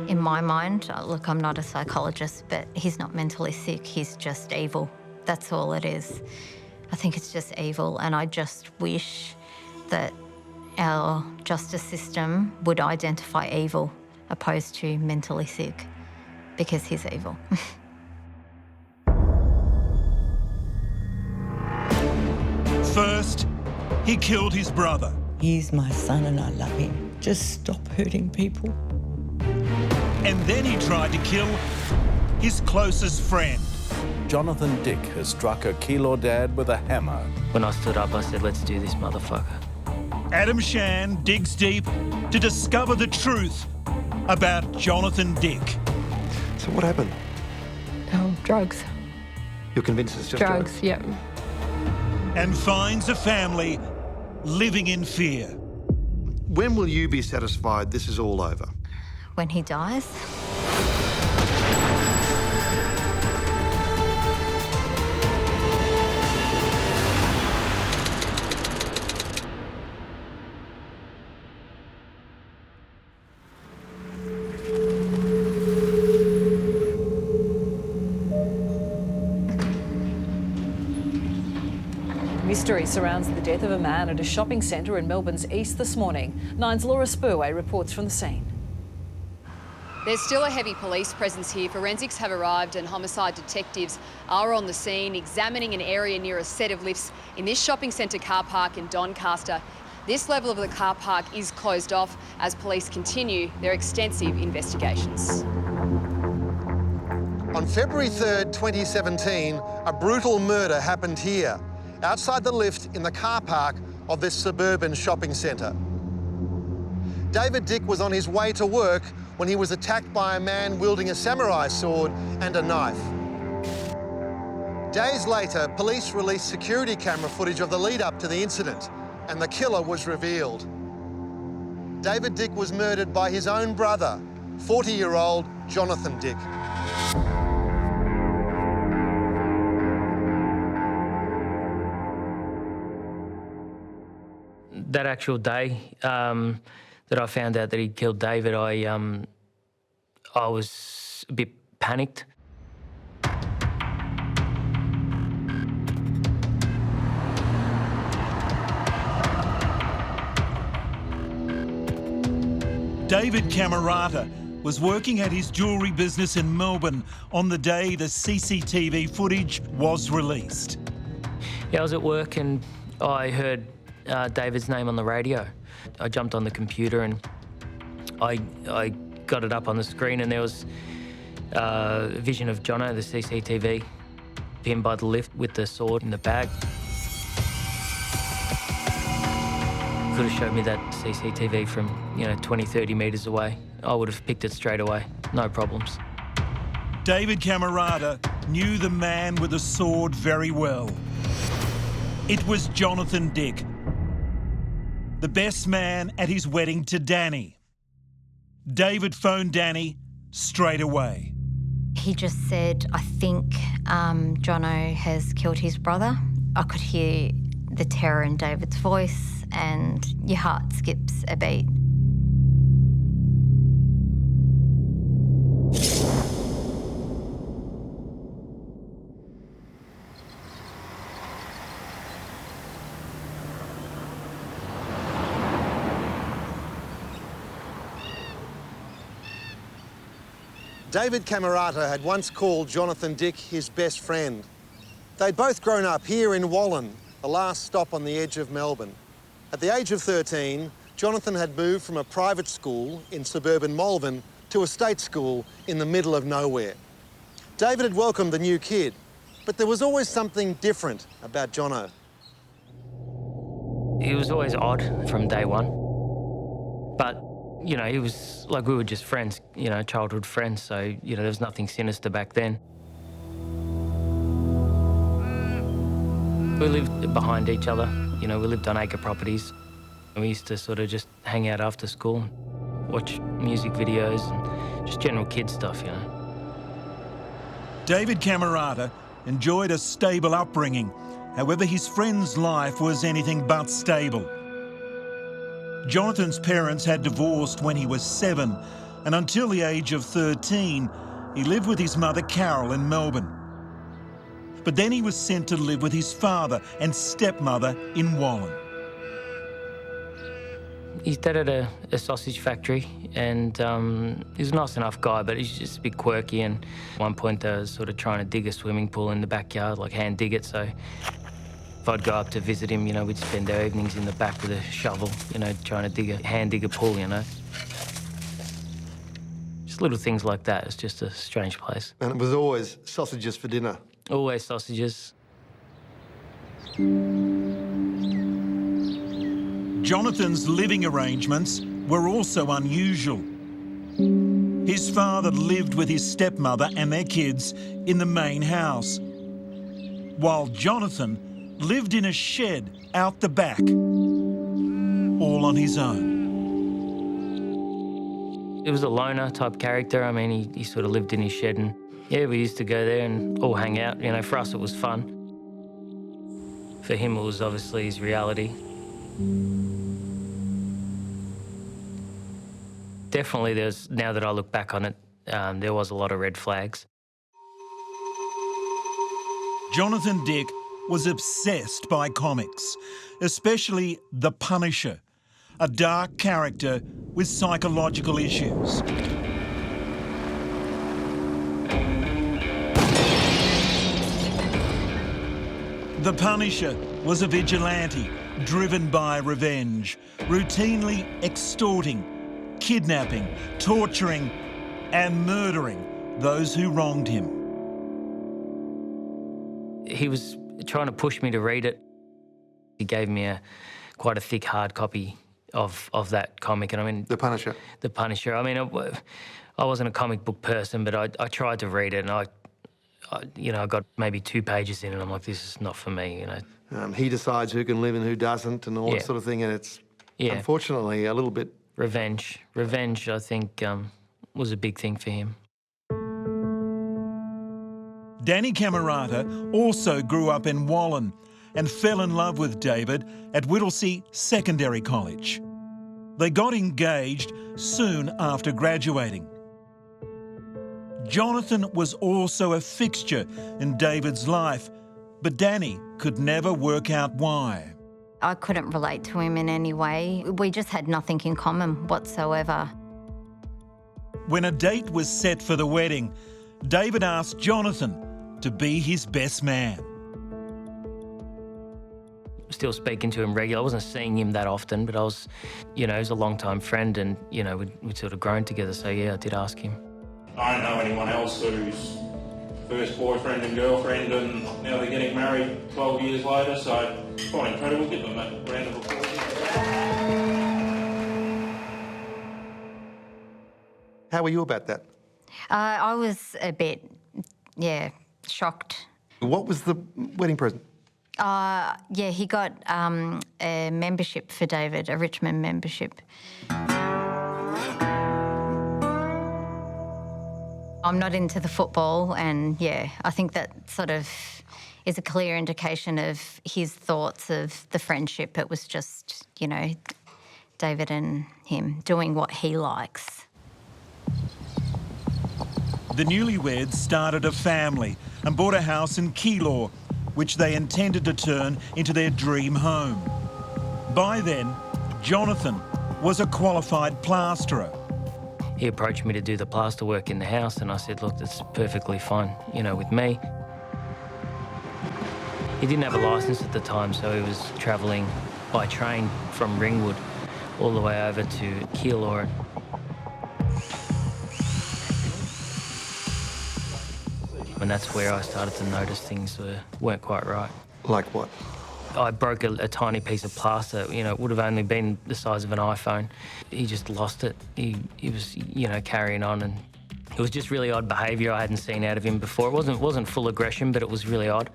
In my mind, look, I'm not a psychologist, but he's not mentally sick, he's just evil. That's all it is. I think it's just evil, and I just wish that our justice system would identify evil opposed to mentally sick, because he's evil. First, he killed his brother. He's my son and I love him. Just stop hurting people. And then he tried to kill his closest friend. Johnathan Dick has struck a Keilor dad with a hammer. When I stood up, I said, let's do this, motherfucker. Adam Shan digs deep to discover the truth about Johnathan Dick. So what happened? Drugs. You're convinced it's just Drugs, yeah. And finds a family living in fear. When will you be satisfied this is all over? When he dies. Mystery surrounds the death of a man at a shopping centre in Melbourne's east this morning. Nine's Laura Spurway reports from the scene. There's still a heavy police presence here. Forensics have arrived and homicide detectives are on the scene, examining an area near a set of lifts in this shopping centre car park in Doncaster. This level of the car park is closed off as police continue their extensive investigations. On February 3rd, 2017, a brutal murder happened here, outside the lift in the car park of this suburban shopping centre. David Dick was on his way to work when he was attacked by a man wielding a samurai sword and a knife. Days later, police released security camera footage of the lead-up to the incident, and the killer was revealed. David Dick was murdered by his own brother, 40-year-old Johnathan Dick. That actual day that I found out that he killed David, I was a bit panicked. David Camerata was working at his jewellery business in Melbourne on the day the CCTV footage was released. Yeah, I was at work and I heard David's name on the radio. I jumped on the computer and I got it up on the screen, and there was a vision of Jono, the CCTV, him by the lift with the sword in the bag. Could have showed me that CCTV from, 20, 30 metres away. I would have picked it straight away, no problems. David Camerata knew the man with the sword very well. It was Johnathan Dick, the best man at his wedding to Danny. David phoned Danny straight away. He just said, I think Jono has killed his brother. I could hear the terror in David's voice and your heart skips a beat. David Camerata had once called Johnathan Dick his best friend. They'd both grown up here in Wallen, the last stop on the edge of Melbourne. At the age of 13, Johnathan had moved from a private school in suburban Malvern to a state school in the middle of nowhere. David had welcomed the new kid, but there was always something different about Jono. He was always odd from day one, but he was like, we were just friends, childhood friends, so, there was nothing sinister back then. We lived behind each other, we lived on acre properties. We used to sort of just hang out after school, watch music videos and just general kid stuff, David Camerata enjoyed a stable upbringing. However, his friend's life was anything but stable. Jonathan's parents had divorced when he was 7, and until the age of 13, he lived with his mother Carol in Melbourne. But then he was sent to live with his father and stepmother in Wallen. His dad had a sausage factory, and he's a nice enough guy, but he's just a bit quirky. And at one point they were sort of trying to dig a swimming pool in the backyard, like hand dig it. So if I'd go up to visit him, you know, we'd spend our evenings in the back with a shovel, you know, trying to hand dig a pool, you know. Just little things like that. It's just a strange place. And it was always sausages for dinner. Always sausages. Jonathan's living arrangements were also unusual. His father lived with his stepmother and their kids in the main house, while Johnathan lived in a shed out the back, all on his own. He was a loner type character. I mean, he sort of lived in his shed, and yeah, we used to go there and all hang out. You know, for us it was fun. For him it was obviously his reality. Definitely now that I look back on it, there was a lot of red flags. Johnathan Dick was obsessed by comics, especially The Punisher, a dark character with psychological issues. The Punisher was a vigilante driven by revenge, routinely extorting, kidnapping, torturing and murdering those who wronged him. He was trying to push me to read it. He gave me quite a thick hard copy of that comic, and I mean... The Punisher? The Punisher. I mean, I wasn't a comic book person, but I tried to read it, and I got maybe 2 pages in, and I'm like, this is not for me, you know. He decides who can live and who doesn't and all that sort of thing, and it's unfortunately a little bit... Revenge. Revenge, I think, was a big thing for him. Danny Camerata also grew up in Wallen and fell in love with David at Whittlesea Secondary College. They got engaged soon after graduating. Johnathan was also a fixture in David's life, but Danny could never work out why. I couldn't relate to him in any way. We just had nothing in common whatsoever. When a date was set for the wedding, David asked Johnathan to be his best man. Still speaking to him regularly. I wasn't seeing him that often, but I was, you know, he was a long-time friend, and, you know, we'd sort of grown together, so yeah, I did ask him. I don't know anyone else who's first boyfriend and girlfriend, and now they're getting married 12 years later, so it's quite incredible. Give them a round of applause. How were you about that? I was a bit, shocked. What was the wedding present? He got a membership for David, a Richmond membership. I'm not into the football, and I think that sort of is a clear indication of his thoughts of the friendship. It was just, you know, David and him doing what he likes. The newlyweds started a family and bought a house in Keilor, which they intended to turn into their dream home. By then, Johnathan was a qualified plasterer. He approached me to do the plaster work in the house, and I said, look, that's perfectly fine, you know, with me. He didn't have a licence at the time, so he was travelling by train from Ringwood all the way over to Keilor. And that's where I started to notice things weren't quite right. Like what? I broke a tiny piece of plaster. You know, it would have only been the size of an iPhone. He just lost it. He was, you know, carrying on, and it was just really odd behaviour I hadn't seen out of him before. It wasn't full aggression, but it was really odd.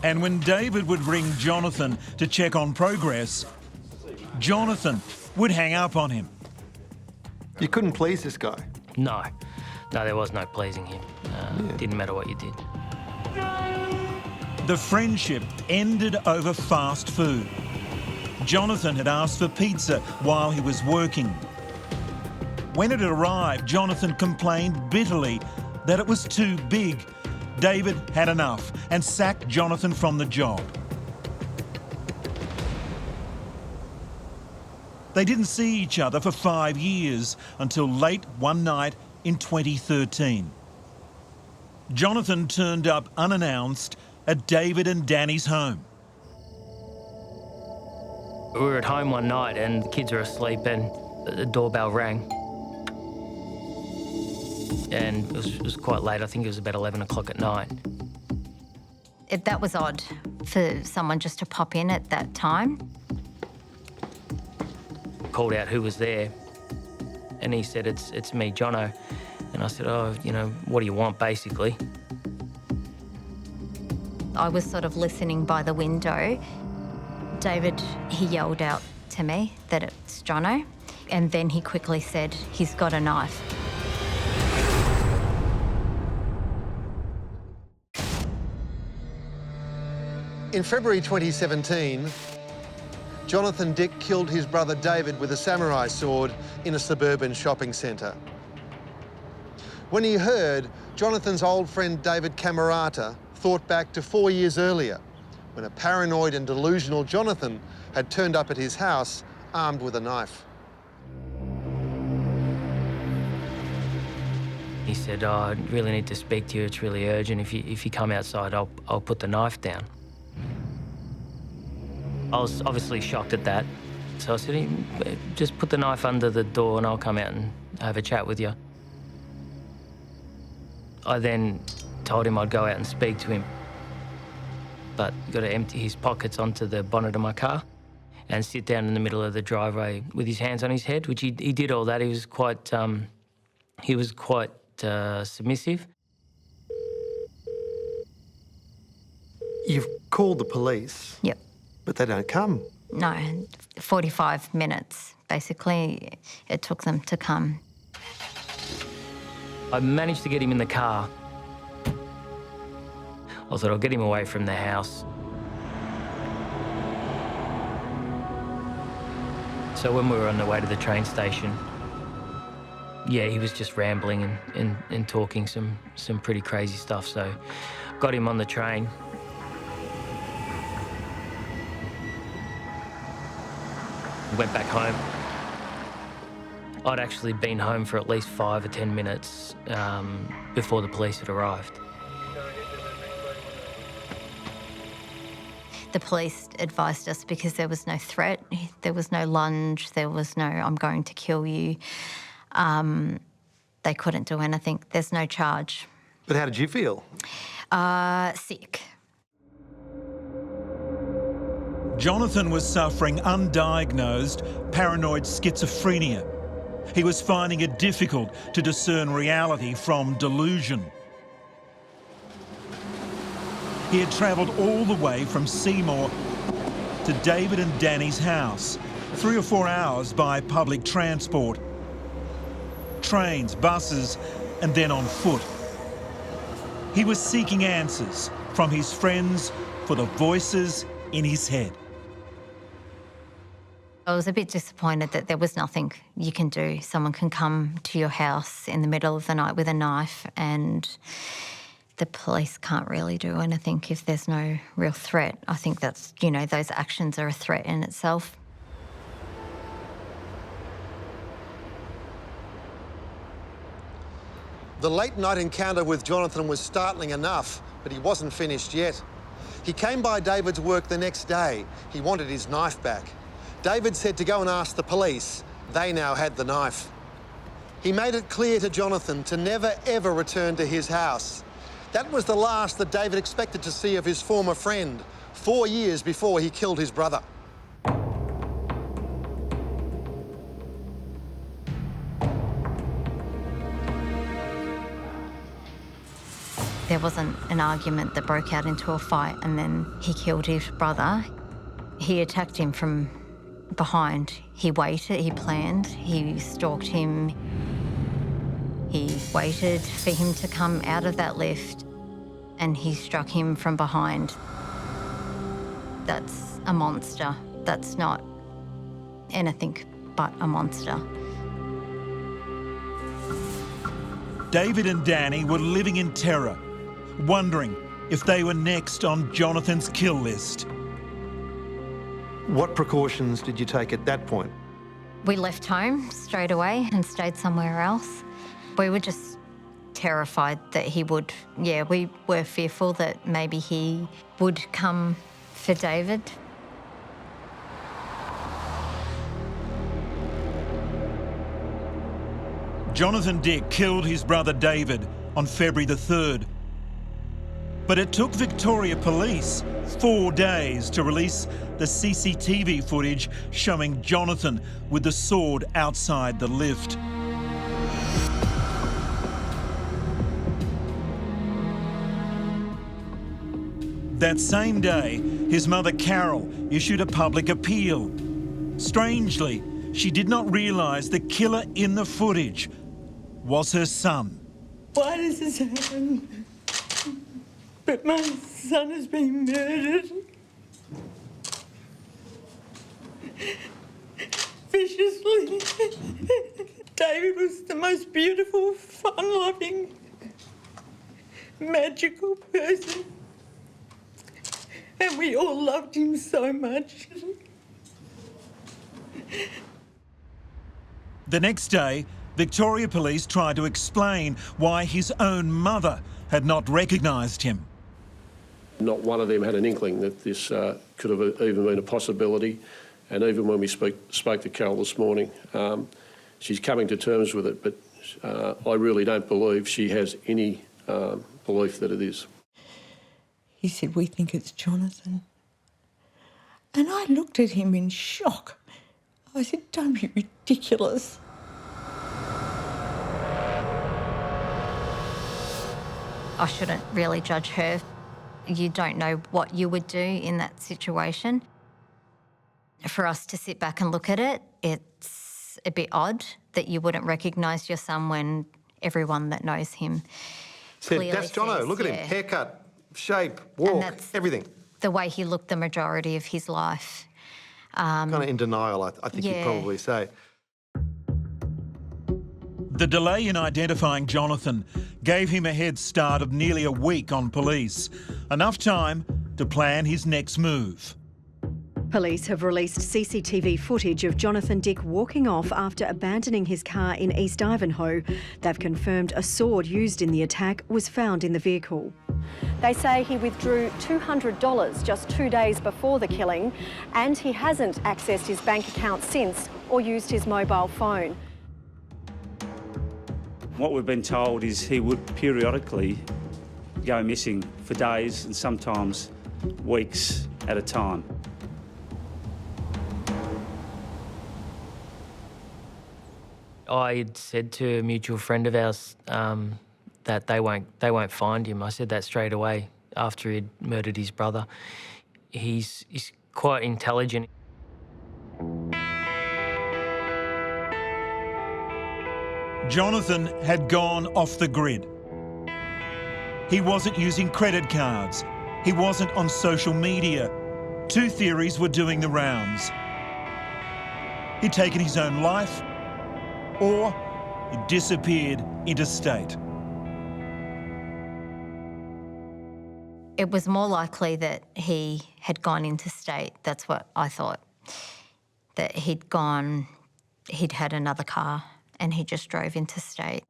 And when David would ring Johnathan to check on progress, Johnathan would hang up on him. You couldn't please this guy? No, there was no pleasing him. Didn't matter what you did. The friendship ended over fast food. Johnathan had asked for pizza while he was working. When it arrived, Johnathan complained bitterly that it was too big. David had enough and sacked Johnathan from the job. They didn't see each other for 5 years until late one night in 2013. Johnathan turned up unannounced at David and Danny's home. We were at home one night and the kids were asleep and the doorbell rang. And it was quite late. I think it was about 11 o'clock at night. That was odd for someone just to pop in at that time. Called out who was there and he said, it's me, Jono. And I said, oh, you know, what do you want, basically? I was sort of listening by the window. David, he yelled out to me that it's Jono, and then he quickly said, he's got a knife. In February 2017, Johnathan Dick killed his brother David with a samurai sword in a suburban shopping centre. When he heard, Jonathan's old friend David Camerata thought back to 4 years earlier, when a paranoid and delusional Johnathan had turned up at his house armed with a knife. He said, oh, I really need to speak to you, it's really urgent. If you come outside, I'll put the knife down. I was obviously shocked at that. So I said, just put the knife under the door and I'll come out and have a chat with you. I then told him I'd go out and speak to him. But got to empty his pockets onto the bonnet of my car and sit down in the middle of the driveway with his hands on his head, which he did all that. He was quite submissive. You've called the police? Yep. But they don't come? No, 45 minutes, basically, it took them to come. I managed to get him in the car. I thought I'll get him away from the house. So when we were on the way to the train station, yeah, he was just rambling and talking some pretty crazy stuff. So got him on the train. Went back home. I'd actually been home for at least 5 or 10 minutes before the police had arrived. The police advised us because there was no threat, there was no lunge, there was no, I'm going to kill you. They couldn't do anything. There's no charge. But how did you feel? Sick. Johnathan was suffering undiagnosed paranoid schizophrenia. He was finding it difficult to discern reality from delusion. He had travelled all the way from Seymour to David and Danny's house, 3 or 4 hours by public transport, trains, buses, and then on foot. He was seeking answers from his friends for the voices in his head. I was a bit disappointed that there was nothing you can do. Someone can come to your house in the middle of the night with a knife and the police can't really do anything if there's no real threat. I think that's, you know, those actions are a threat in itself. The late night encounter with Johnathan was startling enough, but he wasn't finished yet. He came by David's work the next day. He wanted his knife back. David said to go and ask the police. They now had the knife. He made it clear to Johnathan to never, ever return to his house. That was the last that David expected to see of his former friend, 4 years before he killed his brother. There wasn't an argument that broke out into a fight and then he killed his brother. He attacked him from behind. He waited, he planned, he stalked him. He waited for him to come out of that lift and he struck him from behind. That's a monster. That's not anything but a monster. David and Danny were living in terror, wondering if they were next on Johnathan's kill list. What precautions did you take at that point? We left home straight away and stayed somewhere else. We were just terrified that he would, we were fearful that maybe he would come for David. Johnathan Dick killed his brother David on February the 3rd. But it took Victoria Police 4 days to release the CCTV footage showing Johnathan with the sword outside the lift. That same day, his mother Carol issued a public appeal. Strangely, she did not realise the killer in the footage was her son. Why does this happen? But my son has been murdered. Viciously. David was the most beautiful, fun-loving, magical person. And we all loved him so much. The next day, Victoria Police tried to explain why his own mother had not recognised him. Not one of them had an inkling that this could have even been a possibility. And even when we spoke to Carol this morning, she's coming to terms with it, but I really don't believe she has any belief that it is. He said, "We think it's Johnathan." And I looked at him in shock. I said, "Don't be ridiculous." I shouldn't really judge her. You don't know what you would do in that situation. For us to sit back and look at it, it's a bit odd that you wouldn't recognise your son when everyone that knows him Said, clearly "That's Jono, says, look at him, haircut, shape, walk, everything." The way he looked the majority of his life. Kind of in denial, I think you'd probably say. The delay in identifying Johnathan gave him a head start of nearly a week on police, enough time to plan his next move. Police have released CCTV footage of Johnathan Dick walking off after abandoning his car in East Ivanhoe. They've confirmed a sword used in the attack was found in the vehicle. They say he withdrew $200 just 2 days before the killing, and he hasn't accessed his bank account since or used his mobile phone. What we've been told is he would periodically go missing for days and sometimes weeks at a time. I had said to a mutual friend of ours that they won't find him. I said that straight away after he'd murdered his brother. He's quite intelligent. Johnathan had gone off the grid. He wasn't using credit cards. He wasn't on social media. 2 theories were doing the rounds. He'd taken his own life, or he disappeared interstate. It was more likely that he had gone interstate. That's what I thought. That he'd had another car and he just drove interstate.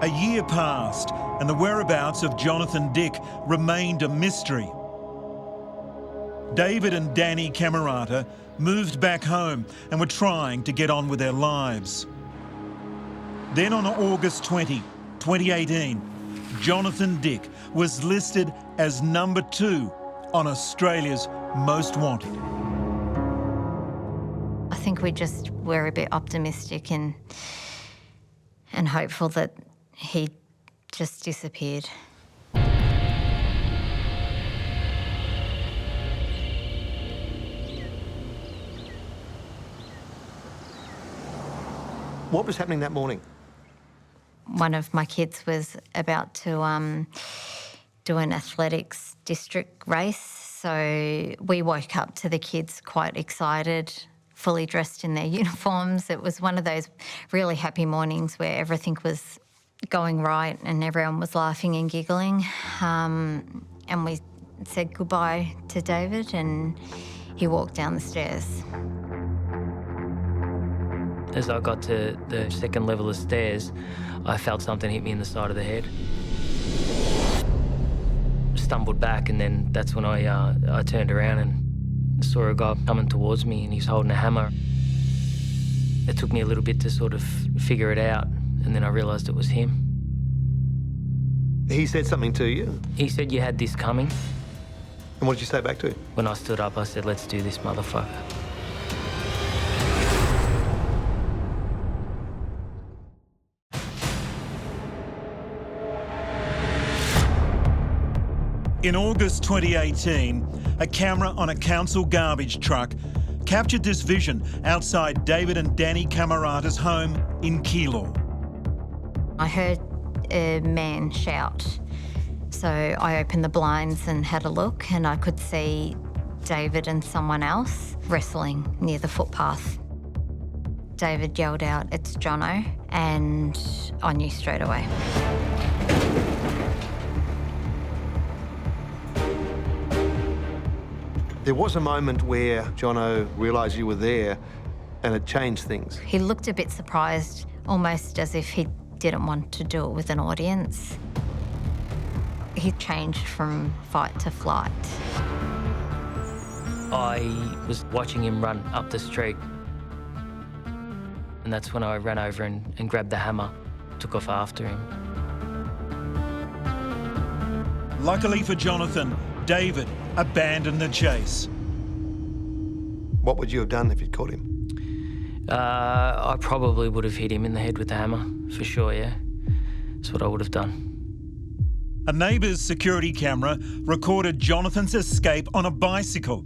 A year passed and the whereabouts of Johnathan Dick remained a mystery. David and Danny Camerata moved back home and were trying to get on with their lives. Then on August 20, 2018, Johnathan Dick was listed as number 2 on Australia's Most Wanted. I think we just were a bit optimistic and hopeful that he just disappeared. What was happening that morning? One of my kids was about to do an athletics district race, So we woke up to the kids quite excited, fully dressed in their uniforms. It was one of those really happy mornings where everything was going right and everyone was laughing and giggling. And we said goodbye to David and he walked down the stairs. As I got to the second level of stairs, I felt something hit me in the side of the head. Stumbled back, and then that's when I turned around and saw a guy coming towards me, and he's holding a hammer. It took me a little bit to sort of figure it out, and then I realised it was him. He said something to you? He said, "You had this coming." And what did you say back to him? When I stood up, I said, "Let's do this, motherfucker." In August 2018, a camera on a council garbage truck captured this vision outside David and Danny Camerata's home in Keilor. I heard a man shout, so I opened the blinds and had a look, and I could see David and someone else wrestling near the footpath. David yelled out, "It's Jono," and I knew straight away. There was a moment where Jono realised you were there and it changed things. He looked a bit surprised, almost as if he didn't want to do it with an audience. He changed from fight to flight. I was watching him run up the street, and that's when I ran over and grabbed the hammer, took off after him. Luckily for Johnathan, David abandoned the chase. What would you have done if you'd caught him? I probably would have hit him in the head with the hammer, for sure, yeah. That's what I would have done. A neighbour's security camera recorded Johnathan's escape on a bicycle.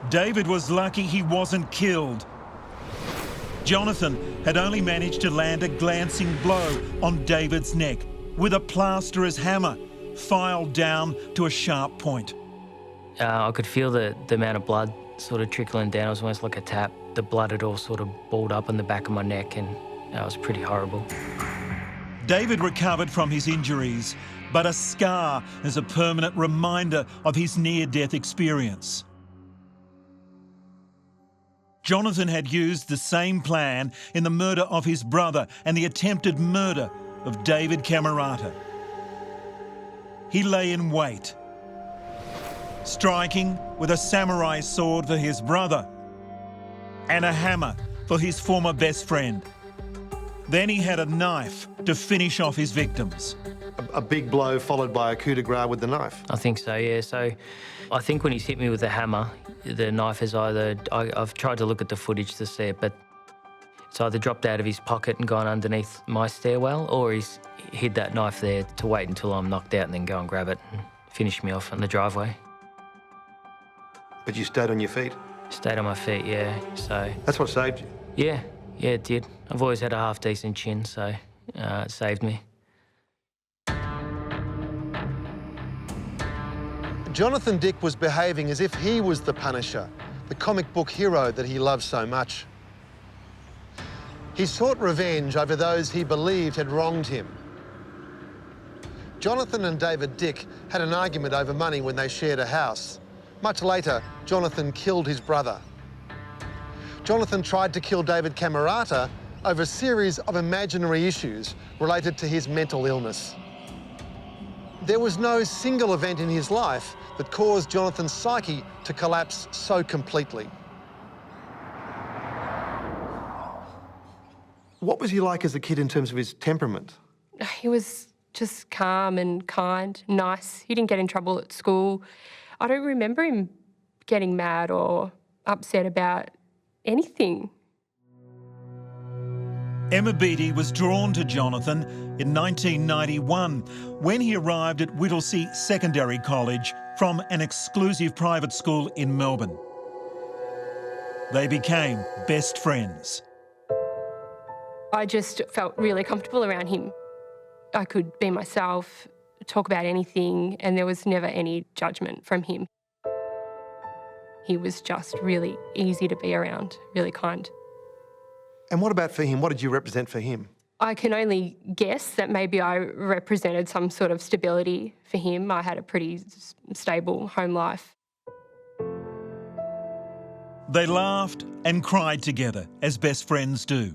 David was lucky he wasn't killed. Johnathan had only managed to land a glancing blow on David's neck with a plasterer's hammer filed down to a sharp point. I could feel the amount of blood sort of trickling down. It was almost like a tap. The blood had all sort of balled up in the back of my neck, and it was pretty horrible. David recovered from his injuries, but a scar is a permanent reminder of his near-death experience. Johnathan had used the same plan in the murder of his brother and the attempted murder of David Camerata. He lay in wait, striking with a samurai sword for his brother and a hammer for his former best friend. Then he had a knife to finish off his victims. A big blow followed by a coup de grace with the knife? I think so, yeah. So I think when he's hit me with the hammer, the knife is either... I've tried to look at the footage to see it, but it's either dropped out of his pocket and gone underneath my stairwell, or he's hid that knife there to wait until I'm knocked out and then go and grab it and finish me off on the driveway. But you stayed on your feet? Stayed on my feet, yeah, so... That's what saved you? Yeah, it did. I've always had a half-decent chin, so it saved me. Johnathan Dick was behaving as if he was the Punisher, the comic book hero that he loved so much. He sought revenge over those he believed had wronged him. Johnathan and David Dick had an argument over money when they shared a house. Much later, Johnathan killed his brother. Johnathan tried to kill David Camerata over a series of imaginary issues related to his mental illness. There was no single event in his life that caused Johnathan's psyche to collapse so completely. What was he like as a kid in terms of his temperament? He was just calm and kind, nice. He didn't get in trouble at school. I don't remember him getting mad or upset about anything. Emma Beattie was drawn to Johnathan in 1991 when he arrived at Whittlesea Secondary College from an exclusive private school in Melbourne. They became best friends. I just felt really comfortable around him. I could be myself, talk about anything, and there was never any judgment from him. He was just really easy to be around, really kind. And what about for him? What did you represent for him? I can only guess that maybe I represented some sort of stability for him. I had a pretty stable home life. They laughed and cried together, as best friends do.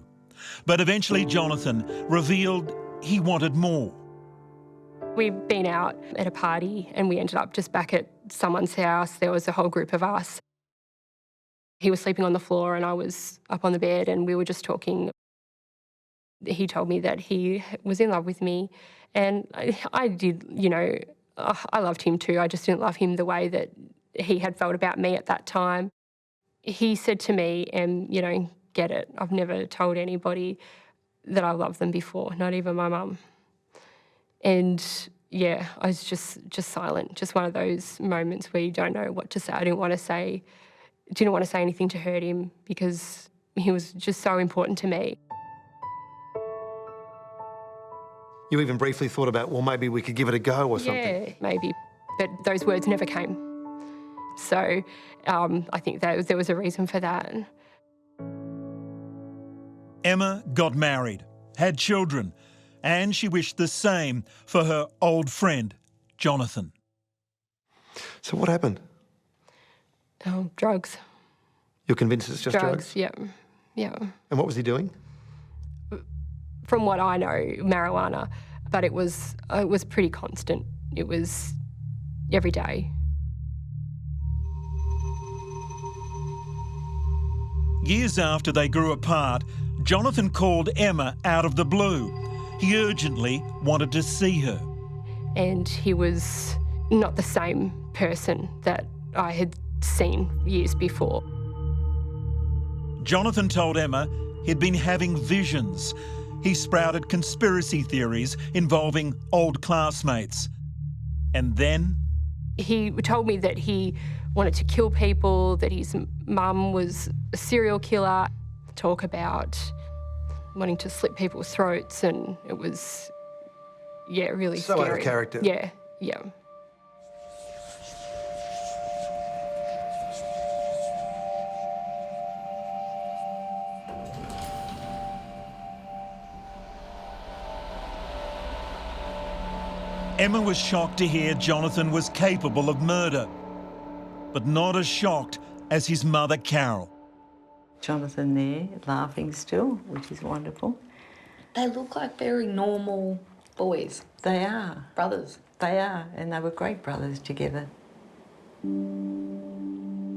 But eventually Johnathan revealed he wanted more. We'd been out at a party and we ended up just back at someone's house. There was a whole group of us. He was sleeping on the floor and I was up on the bed and we were just talking. He told me that he was in love with me and I did, you know, I loved him too. I just didn't love him the way that he had felt about me at that time. He said to me, you know, get it. I've never told anybody that I loved them before, not even my mum. And yeah, I was just silent. Just one of those moments where you don't know what to say. I didn't want to say anything to hurt him because he was just so important to me. You even briefly thought about, well, maybe we could give it a go or something. Yeah, maybe. But those words never came. So I think that there was a reason for that. Emma got married, had children, and she wished the same for her old friend, Johnathan. So what happened? Drugs. You're convinced it's just drugs? Yeah, yeah. And what was he doing? From what I know, marijuana, but it was pretty constant. It was every day. Years after they grew apart, Johnathan called Emma out of the blue. He urgently wanted to see her. And he was not the same person that I had seen years before. Johnathan told Emma he'd been having visions. He sprouted conspiracy theories involving old classmates. And then... He told me that he wanted to kill people, that his mum was a serial killer, talk about wanting to slit people's throats, and it was, yeah, really so scary. Out of character. Yeah, yeah. Emma was shocked to hear Johnathan was capable of murder, but not as shocked as his mother, Carol. Johnathan there, laughing still, which is wonderful. They look like very normal boys. They are. Brothers. They are, and they were great brothers together.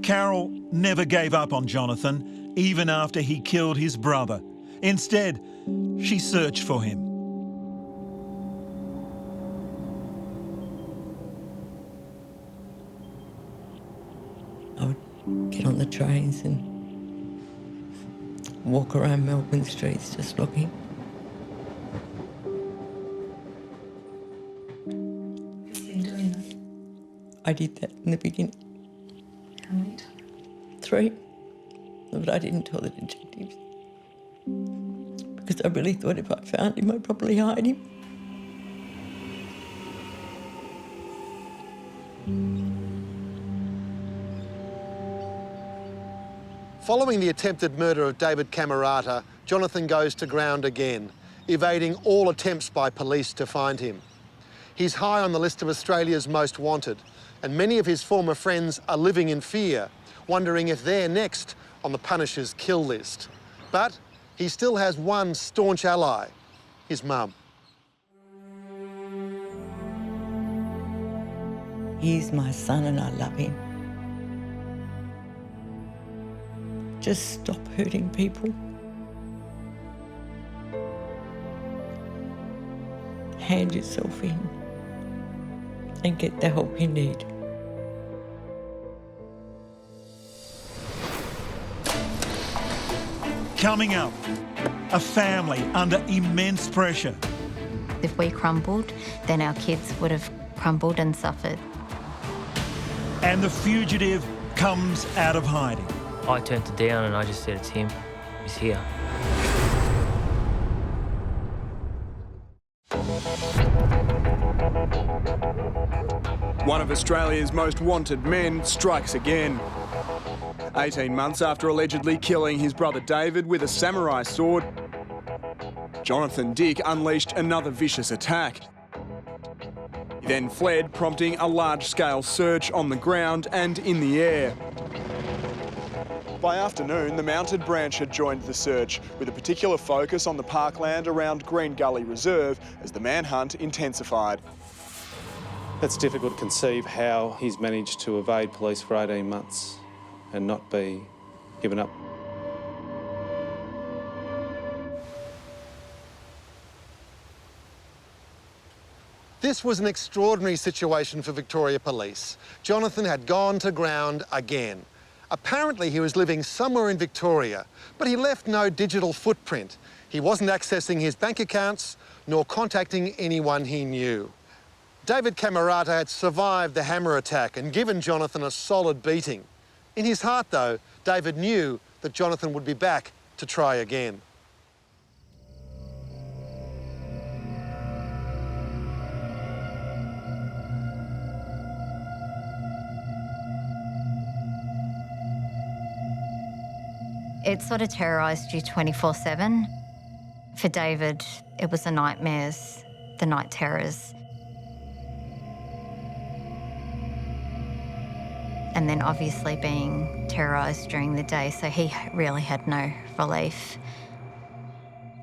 Carol never gave up on Johnathan, even after he killed his brother. Instead, she searched for him. I would get on the trains and walk around Melbourne streets just looking. Have you been doing that? I did that in the beginning. How many times? 3. But I didn't tell the detectives. Because I really thought if I found him, I'd probably hide him. Following the attempted murder of David Camerata, Johnathan goes to ground again, evading all attempts by police to find him. He's high on the list of Australia's most wanted, and many of his former friends are living in fear, wondering if they're next on the Punisher's kill list. But he still has one staunch ally, his mum. He's my son and I love him. Just stop hurting people. Hand yourself in and get the help you need. Coming up, a family under immense pressure. If we crumbled, then our kids would have crumbled and suffered. And the fugitive comes out of hiding. I turned it down and I just said, it's him. He's here. One of Australia's most wanted men strikes again. 18 months after allegedly killing his brother David with a samurai sword, Johnathan Dick unleashed another vicious attack. He then fled, prompting a large-scale search on the ground and in the air. By afternoon, the mounted branch had joined the search, with a particular focus on the parkland around Green Gully Reserve as the manhunt intensified. It's difficult to conceive how he's managed to evade police for 18 months and not be given up. This was an extraordinary situation for Victoria Police. Johnathan had gone to ground again. Apparently he was living somewhere in Victoria, but he left no digital footprint. He wasn't accessing his bank accounts, nor contacting anyone he knew. David Camerata had survived the hammer attack and given Johnathan a solid beating. In his heart, though, David knew that Johnathan would be back to try again. It sort of terrorised you 24/7. For David, it was the nightmares, the night terrors. And then obviously being terrorised during the day, so he really had no relief.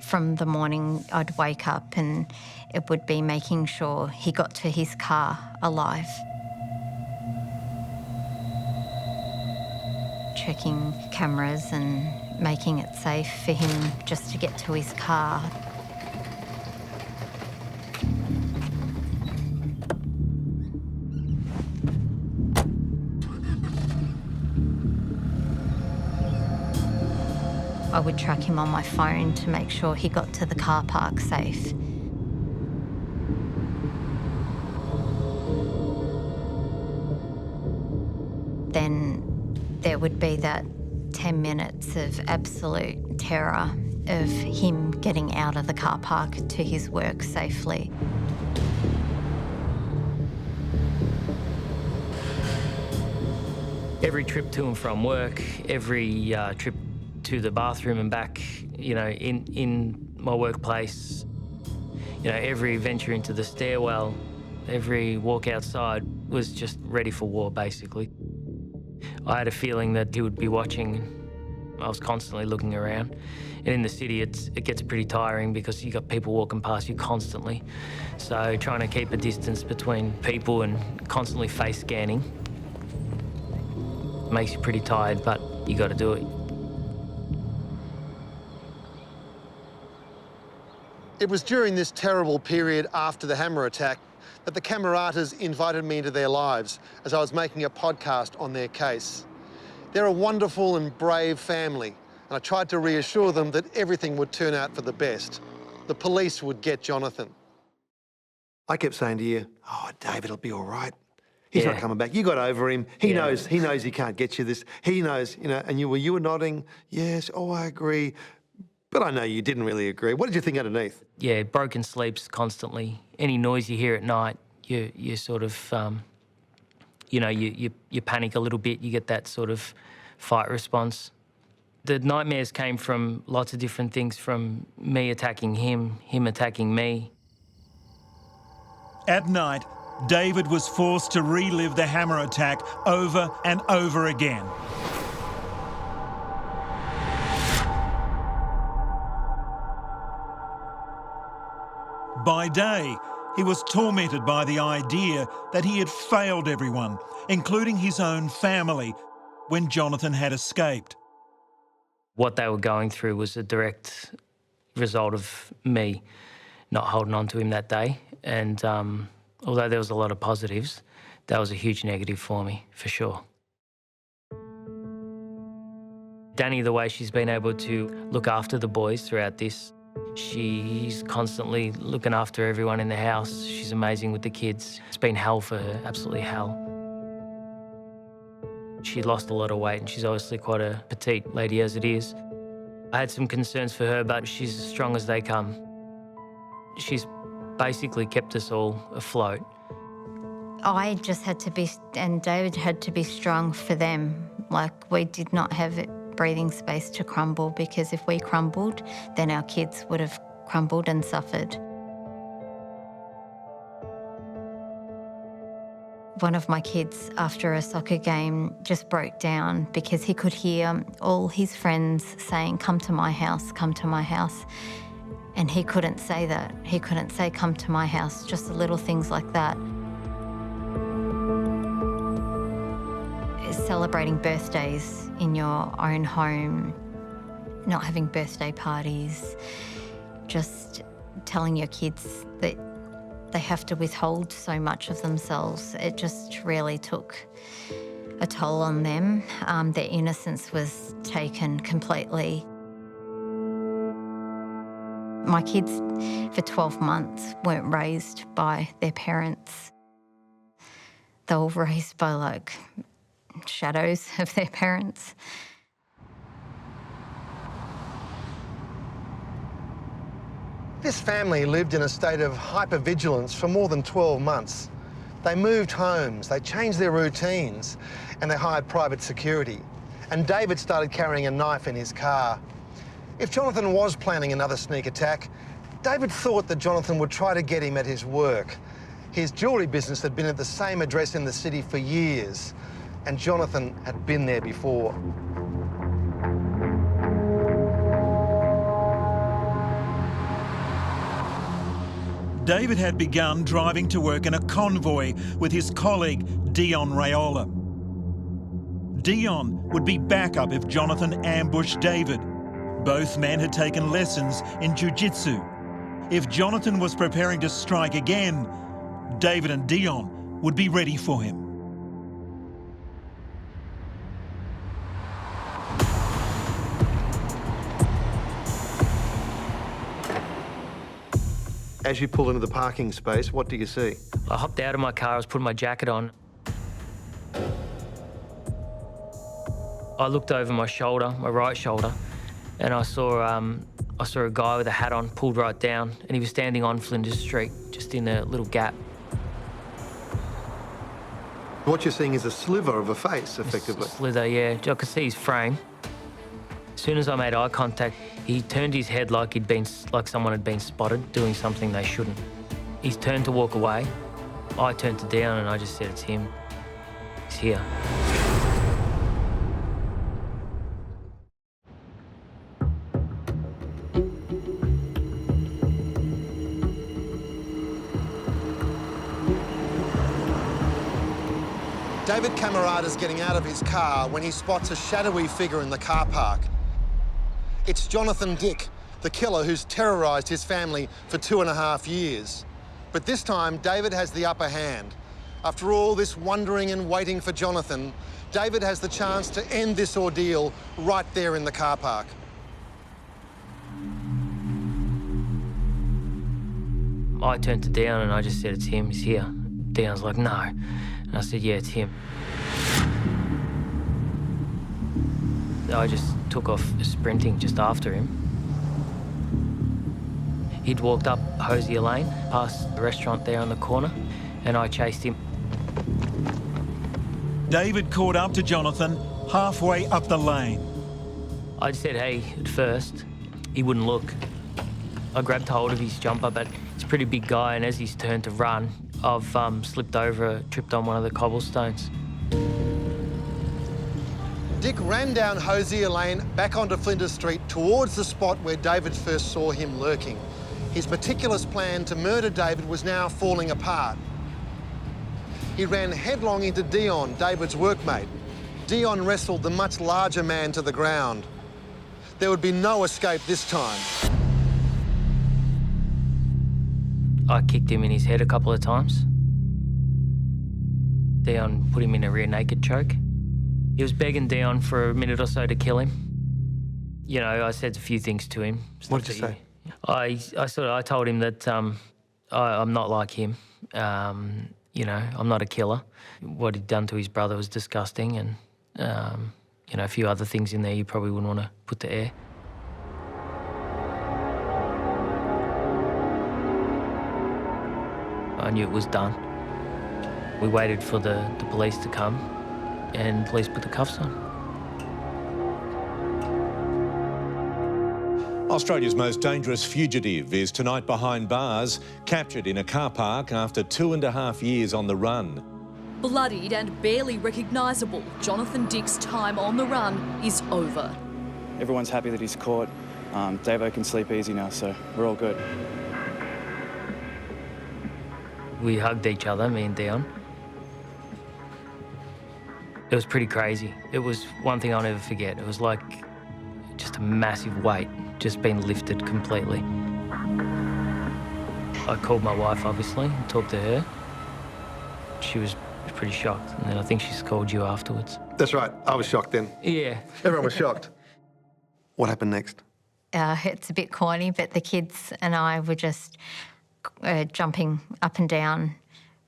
From the morning, I'd wake up and it would be making sure he got to his car alive. Checking cameras and making it safe for him just to get to his car. I would track him on my phone to make sure he got to the car park safe. Then there would be that 10 minutes of absolute terror of him getting out of the car park to his work safely. Every trip to and from work, every trip to the bathroom and back, you know, in my workplace, you know, every venture into the stairwell, every walk outside was just ready for war, basically. I had a feeling that he would be watching. I was constantly looking around. And in the city, it gets pretty tiring because you got people walking past you constantly. So trying to keep a distance between people and constantly face scanning makes you pretty tired, but you got to do it. It was during this terrible period after the hammer attack that the Cameratas invited me into their lives as I was making a podcast on their case. They're a wonderful and brave family, and I tried to reassure them that everything would turn out for the best. The police would get Johnathan. I kept saying to you, oh, David will be all right. He's not coming back. You got over him. He knows he can't get you this. He knows, you know, and you were nodding, yes, oh, I agree. But I know you didn't really agree. What did you think underneath? Yeah, broken sleeps constantly. Any noise you hear at night, you sort of, you know, you panic a little bit. You get that sort of fight response. The nightmares came from lots of different things, from me attacking him, him attacking me. At night, David was forced to relive the hammer attack over and over again. By day, he was tormented by the idea that he had failed everyone, including his own family, when Johnathan had escaped. What they were going through was a direct result of me not holding on to him that day. And although there was a lot of positives, that was a huge negative for me, for sure. Danny, the way she's been able to look after the boys throughout this, she's constantly looking after everyone in the house. She's amazing with the kids. It's been hell for her, absolutely hell. She lost a lot of weight and she's obviously quite a petite lady as it is. I had some concerns for her, but she's as strong as they come. She's basically kept us all afloat. I just had to be, and David had to be strong for them. Like, we did not have breathing space to crumble, because if we crumbled, then our kids would have crumbled and suffered. One of my kids, after a soccer game, just broke down because he could hear all his friends saying, "Come to my house, come to my house." And he couldn't say that. He couldn't say, "Come to my house," just the little things like that. Celebrating birthdays in your own home, not having birthday parties, just telling your kids that they have to withhold so much of themselves. It just really took a toll on them. Their innocence was taken completely. My kids for 12 months weren't raised by their parents. They were raised by, like, shadows of their parents. This family lived in a state of hypervigilance for more than 12 months. They moved homes, they changed their routines, and they hired private security. And David started carrying a knife in his car. If Johnathan was planning another sneak attack, David thought that Johnathan would try to get him at his work. His jewellery business had been at the same address in the city for years, and Johnathan had been there before. David had begun driving to work in a convoy with his colleague, Dion Raiola. Dion would be backup if Johnathan ambushed David. Both men had taken lessons in jiu-jitsu. If Johnathan was preparing to strike again, David and Dion would be ready for him. As you pull into the parking space, what do you see? I hopped out of my car, I was putting my jacket on. I looked over my shoulder, my right shoulder, and I saw a guy with a hat on, pulled right down, and he was standing on Flinders Street, just in a little gap. What you're seeing is a sliver of a face, effectively. A slither, yeah. I could see his frame. As soon as I made eye contact, he turned his head like someone had been spotted doing something they shouldn't. He's turned to walk away. I turned to Dion and I just said, "It's him. He's here." David Camerata's getting out of his car when he spots a shadowy figure in the car park. It's Johnathan Dick, the killer who's terrorised his family for 2.5 years. But this time, David has the upper hand. After all this wondering and waiting for Johnathan, David has the chance to end this ordeal right there in the car park. I turned to Dion and I just said, "It's him, he's here." Dion's like, "No." And I said, "Yeah, it's him." I just took off sprinting just after him. He'd walked up Hosier Lane, past the restaurant there on the corner, and I chased him. David caught up to Johnathan halfway up the lane. I said, "Hey," at first. He wouldn't look. I grabbed hold of his jumper, but it's a pretty big guy, and as he's turned to run, I've slipped over, tripped on one of the cobblestones. Dick ran down Hosier Lane back onto Flinders Street towards the spot where David first saw him lurking. His meticulous plan to murder David was now falling apart. He ran headlong into Dion, David's workmate. Dion wrestled the much larger man to the ground. There would be no escape this time. I kicked him in his head a couple of times. Dion put him in a rear naked choke. He was begging Dion for a minute or so to kill him. You know, I said a few things to him. What did you say? I told him that I'm not like him. You know, I'm not a killer. What he'd done to his brother was disgusting, and you know, a few other things in there you probably wouldn't want to put to air. I knew it was done. We waited for the police to come, and police put the cuffs on. Australia's most dangerous fugitive is tonight behind bars, captured in a car park after 2.5 years on the run. Bloodied and barely recognisable, Johnathan Dick's time on the run is over. Everyone's happy that he's caught. Davo can sleep easy now, so we're all good. We hugged each other, me and Dion. It was pretty crazy. It was one thing I'll never forget. It was like just a massive weight just been lifted completely. I called my wife, obviously, and talked to her. She was pretty shocked, and then I think she's called you afterwards. That's right. I was shocked then. Yeah. Everyone was shocked. What happened next? It's a bit corny, but the kids and I were just jumping up and down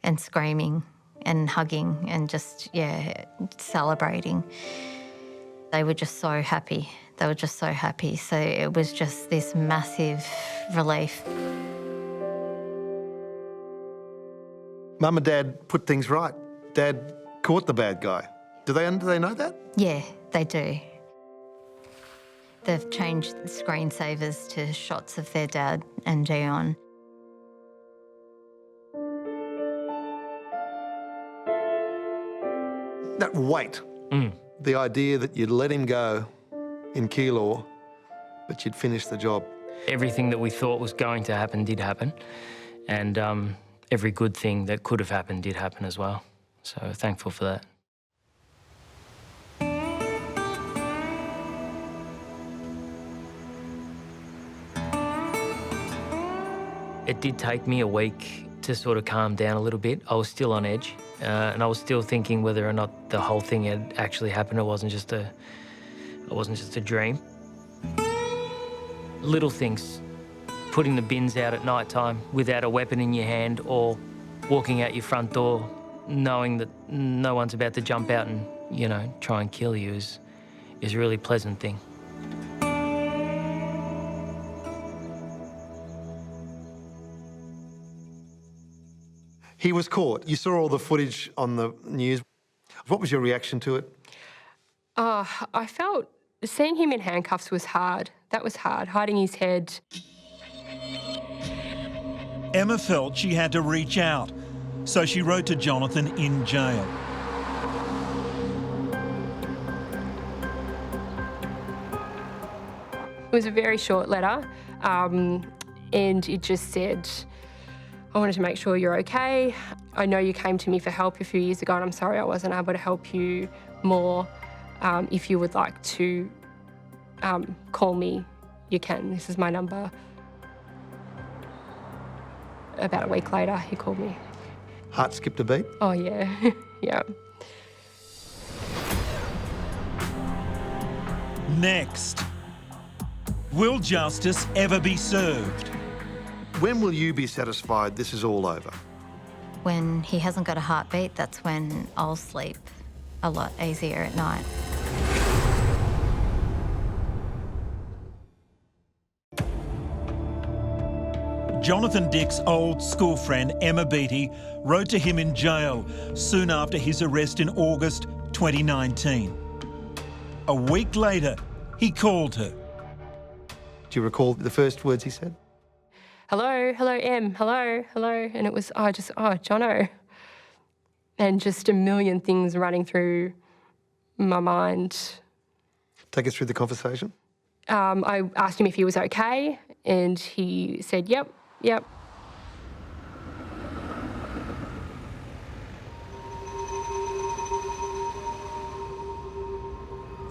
and screaming and hugging and just, yeah, celebrating. They were just so happy. They were just so happy. So it was just this massive relief. Mum and Dad put things right. Dad caught the bad guy. Do they know that? Yeah, they do. They've changed the screensavers to shots of their dad and Dion. That weight, the idea that you'd let him go in Keilor, but you'd finish the job. Everything that we thought was going to happen did happen, and every good thing that could have happened did happen as well. So thankful for that. It did take me a week to sort of calm down a little bit. I was still on edge, and I was still thinking whether or not the whole thing had actually happened. It wasn't just a dream. Little things, putting the bins out at night time without a weapon in your hand, or walking out your front door knowing that no one's about to jump out and, you know, try and kill you is a really pleasant thing. He was caught. You saw all the footage on the news. What was your reaction to it? I felt seeing him in handcuffs was hard. That was hard, hiding his head. Emma felt she had to reach out, so she wrote to Johnathan in jail. It was a very short letter, and it just said, I wanted to make sure you're okay. I know you came to me for help a few years ago, and I'm sorry I wasn't able to help you more. If you would like to call me, you can. This is my number. About a week later, he called me. Heart skipped a beat? Oh, yeah. Yeah. Next, will justice ever be served? When will you be satisfied this is all over? When he hasn't got a heartbeat, that's when I'll sleep a lot easier at night. Johnathan Dick's old school friend Emma Beattie wrote to him in jail soon after his arrest in August 2019. A week later, he called her. Do you recall the first words he said? Hello, hello, Em, hello, hello. And it was, Jono. And just a million things running through my mind. Take us through the conversation. I asked him if he was okay, and he said, yep, yep.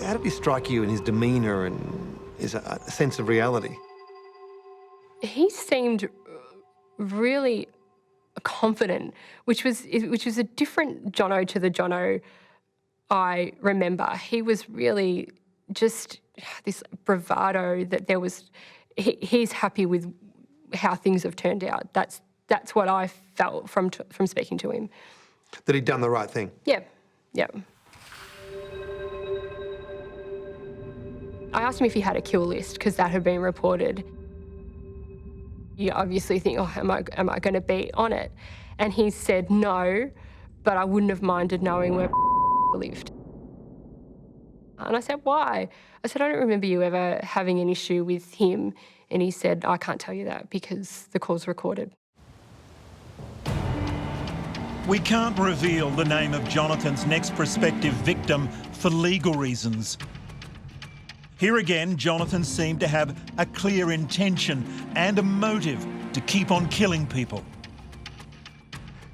How did he strike you in his demeanour and his sense of reality? He seemed really confident, which was a different Jono to the Jono I remember. He was really just this bravado that there was. He's happy with how things have turned out. That's what I felt from speaking to him. That he'd done the right thing. Yeah, yeah. I asked him if he had a kill list because that had been reported. You obviously think, oh, am I going to be on it? And he said no, but I wouldn't have minded knowing where lived. And I said, why? I said, I don't remember you ever having an issue with him. And he said, I can't tell you that because the call's recorded. We can't reveal the name of Johnathan's next prospective victim for legal reasons. Here again, Johnathan seemed to have a clear intention and a motive to keep on killing people.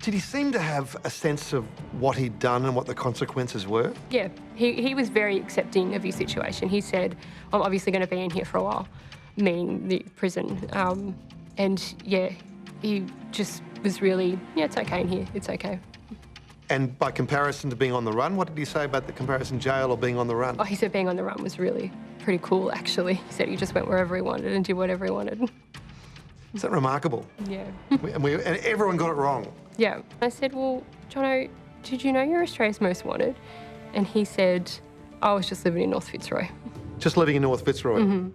Did he seem to have a sense of what he'd done and what the consequences were? Yeah, he was very accepting of his situation. He said, I'm obviously going to be in here for a while, meaning the prison. And yeah, he just was really, yeah, it's okay in here, it's okay. And by comparison to being on the run, what did he say about the comparison jail or being on the run? Oh, he said being on the run was really pretty cool, actually. He said he just went wherever he wanted and did whatever he wanted. Is that remarkable? Yeah. And everyone got it wrong. Yeah. I said, well, Jono, did you know you're Australia's most wanted? And he said, I was just living in North Fitzroy. Just living in North Fitzroy? Mm-hmm.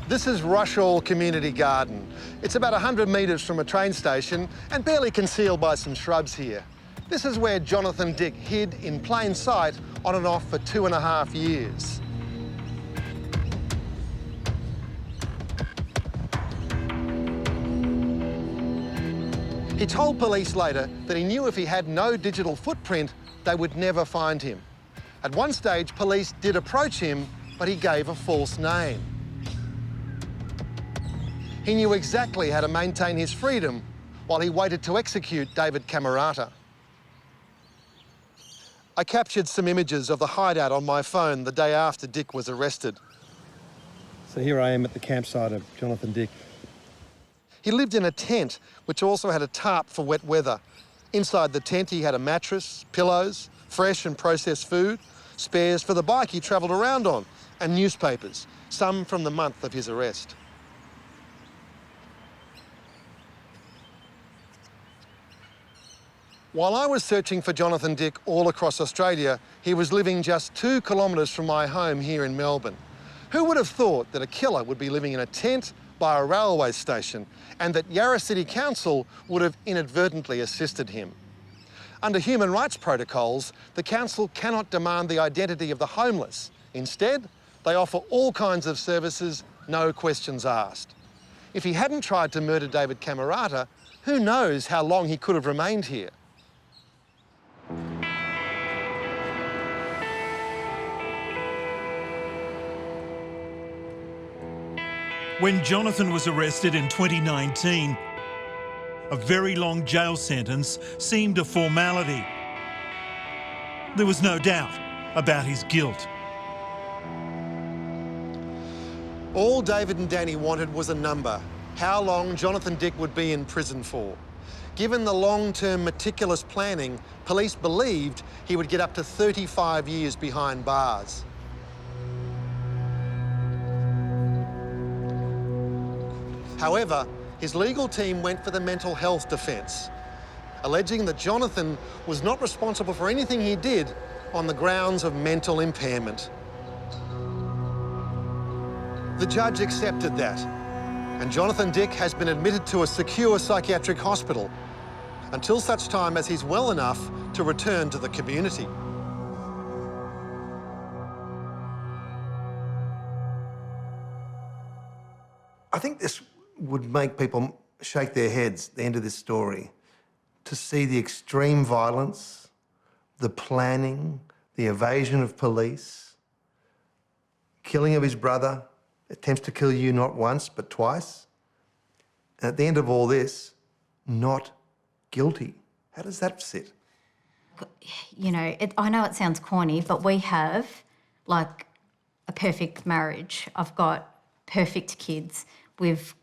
This is Rushall Community Garden. It's about 100 metres from a train station and barely concealed by some shrubs here. This is where Johnathan Dick hid in plain sight on and off for 2.5 years. He told police later that he knew if he had no digital footprint, they would never find him. At one stage, police did approach him, but he gave a false name. He knew exactly how to maintain his freedom while he waited to execute David Camerata. I captured some images of the hideout on my phone the day after Dick was arrested. So here I am at the campsite of Johnathan Dick. He lived in a tent, which also had a tarp for wet weather. Inside the tent, he had a mattress, pillows, fresh and processed food, spares for the bike he travelled around on, and newspapers, some from the month of his arrest. While I was searching for Johnathan Dick all across Australia, he was living just 2 kilometres from my home here in Melbourne. Who would have thought that a killer would be living in a tent by a railway station and that Yarra City Council would have inadvertently assisted him? Under human rights protocols, the council cannot demand the identity of the homeless. Instead, they offer all kinds of services, no questions asked. If he hadn't tried to murder David Camerata, who knows how long he could have remained here? When Johnathan was arrested in 2019, a very long jail sentence seemed a formality. There was no doubt about his guilt. All David and Danny wanted was a number, how long Johnathan Dick would be in prison for. Given the long-term meticulous planning, police believed he would get up to 35 years behind bars. However, his legal team went for the mental health defence, alleging that Johnathan was not responsible for anything he did on the grounds of mental impairment. The judge accepted that, and Johnathan Dick has been admitted to a secure psychiatric hospital until such time as he's well enough to return to the community. I think this would make people shake their heads at the end of this story, to see the extreme violence, the planning, the evasion of police, killing of his brother, attempts to kill you not once but twice, and at the end of all this, not guilty. How does that sit? You know, I know it sounds corny, but we have, like, a perfect marriage. I've got perfect kids. We've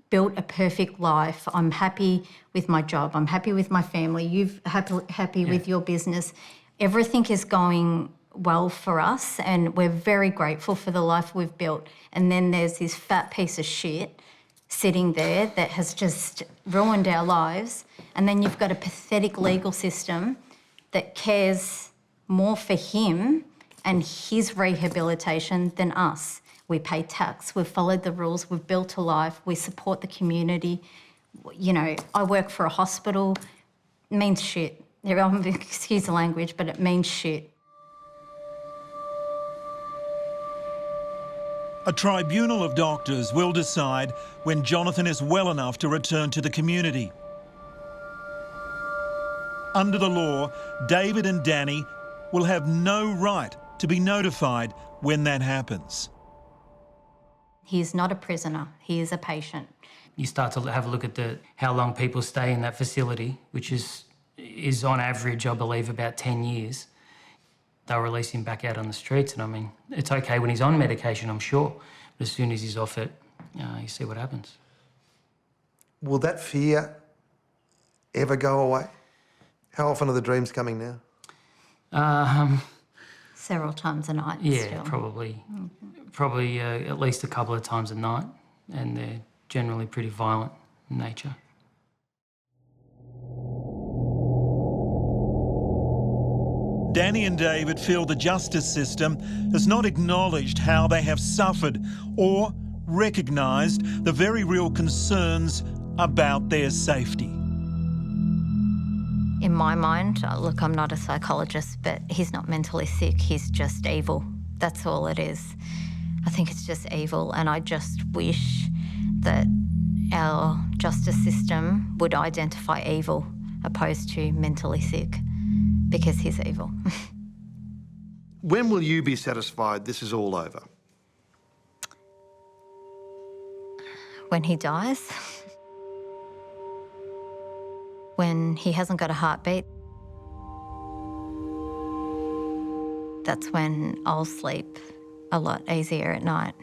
built a perfect life. I'm happy with my job. I'm happy with my family. You're happy with your business. Everything is going well for us, and we're very grateful for the life we've built. And then there's this fat piece of shit sitting there that has just ruined our lives. And then you've got a pathetic legal system that cares more for him and his rehabilitation than us. We pay tax, we've followed the rules, we've built a life, we support the community. You know, I work for a hospital, it means shit. Excuse the language, but it means shit. A tribunal of doctors will decide when Johnathan is well enough to return to the community. Under the law, David and Danny will have no right to be notified when that happens. He is not a prisoner, he is a patient. You start to have a look at how long people stay in that facility, which is on average, I believe, about 10 years. They'll release him back out on the streets, and I mean, it's okay when he's on medication, I'm sure, but as soon as he's off it, you see what happens. Will that fear ever go away? How often are the dreams coming now? Several times a night. Yeah, still. probably at least a couple of times a night, and they're generally pretty violent in nature. Danny and David feel the justice system has not acknowledged how they have suffered or recognised the very real concerns about their safety. In my mind, look, I'm not a psychologist, but he's not mentally sick, he's just evil. That's all it is. I think it's just evil, and I just wish that our justice system would identify evil opposed to mentally sick, because he's evil. When will you be satisfied this is all over? When he dies, when he hasn't got a heartbeat, that's when I'll sleep a lot easier at night.